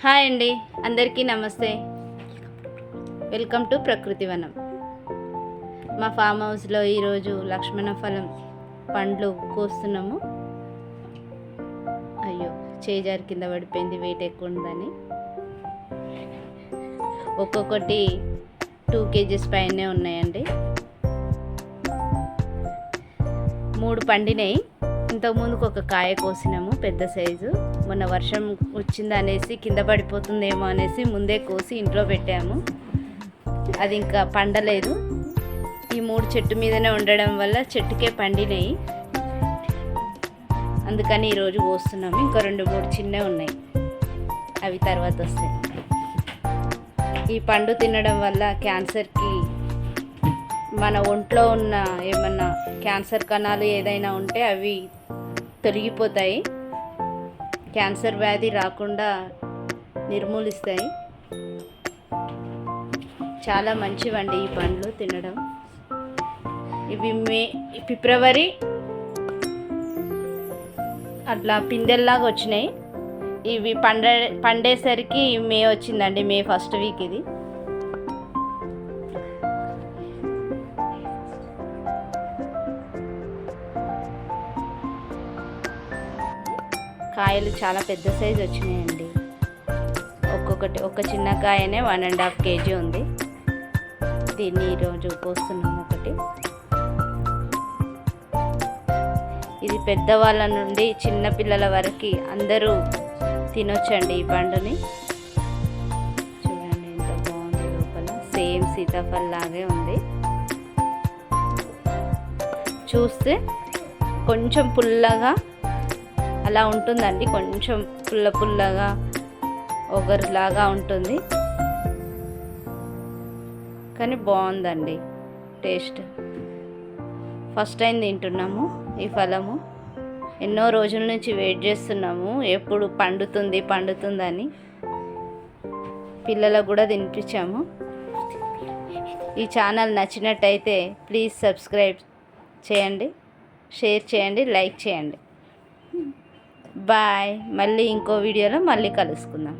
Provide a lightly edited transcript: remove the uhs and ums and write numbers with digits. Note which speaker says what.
Speaker 1: Hi అండి, అందరికీ నమస్తే. వెల్కమ్ టు ప్రకృతి వనం. మా ఫామ్ హౌస్లో ఈరోజు లక్ష్మణ ఫలం పండ్లు కోస్తున్నాము. అయ్యో, చేజారి కింద పడిపోయింది, వెయిట్ ఎక్కువ ఉందని. ఒక్కొక్కటి 2 kgs పైనే ఉన్నాయండి. 3 పండినాయి. ఇంతకుముందుకు ఒక కాయ కోసినాము, పెద్ద సైజు. మొన్న వర్షం వచ్చింది అనేసి కింద పడిపోతుందేమో అనేసి ముందే కోసి ఇంట్లో పెట్టాము. అది ఇంకా పండలేదు. ఈ 3 చెట్టు మీదనే ఉండడం వల్ల చెట్టుకే పండినాయి. అందుకని ఈరోజు కోస్తున్నాము. ఇంకా 2-3 చిన్నవి ఉన్నాయి, అవి తర్వాత వస్తాయి. ఈ పండు తినడం వల్ల క్యాన్సర్కి, మన ఒంట్లో ఉన్న ఏమన్నా క్యాన్సర్ కణాలు ఏదైనా ఉంటే అవి తొలగిపోతాయి. క్యాన్సర్ వ్యాధి రాకుండా నిర్మూలిస్తాయి. చాలా మంచివండి ఈ పండ్లు తినడం. ఇవి ఫిబ్రవరి అట్లా పిందెల్లాగా వచ్చినాయి. ఇవి పండేసరికి మే వచ్చిందండి. మే 1st వీక్ ఇది. కాయలు చాలా పెద్ద సైజు వచ్చినాయండి. ఒక చిన్న కాయనే 1.5 kg ఉంది. దీన్ని ఈరోజు కోస్తున్నాము ఒకటి. ఇది పెద్దవాళ్ళ నుండి చిన్న పిల్లల వరకు అందరూ తినొచ్చండి ఈ పండుని. చూడండి ఎంత బాగుంది, లోపల సేమ్ సీతాఫల్ లాగే ఉంది. చూస్తే కొంచెం పుల్లగా అలా ఉంటుందండి, కొంచెం పుల్లగా ఒగరులాగా ఉంటుంది, కానీ బాగుందండి టేస్ట్. ఫస్ట్ టైం తింటున్నాము ఈ ఫలము. ఎన్నో రోజుల నుంచి వెయిట్ చేస్తున్నాము, ఎప్పుడు పండుతుందని. పిల్లలకు కూడా తినిపించాము. ఈ ఛానల్ నచ్చినట్టయితే ప్లీజ్ సబ్స్క్రైబ్ చేయండి, షేర్ చేయండి, లైక్ చేయండి. బాయ్. మళ్ళీ ఇంకో వీడియోలో మళ్ళీ కలుసుకుందాం.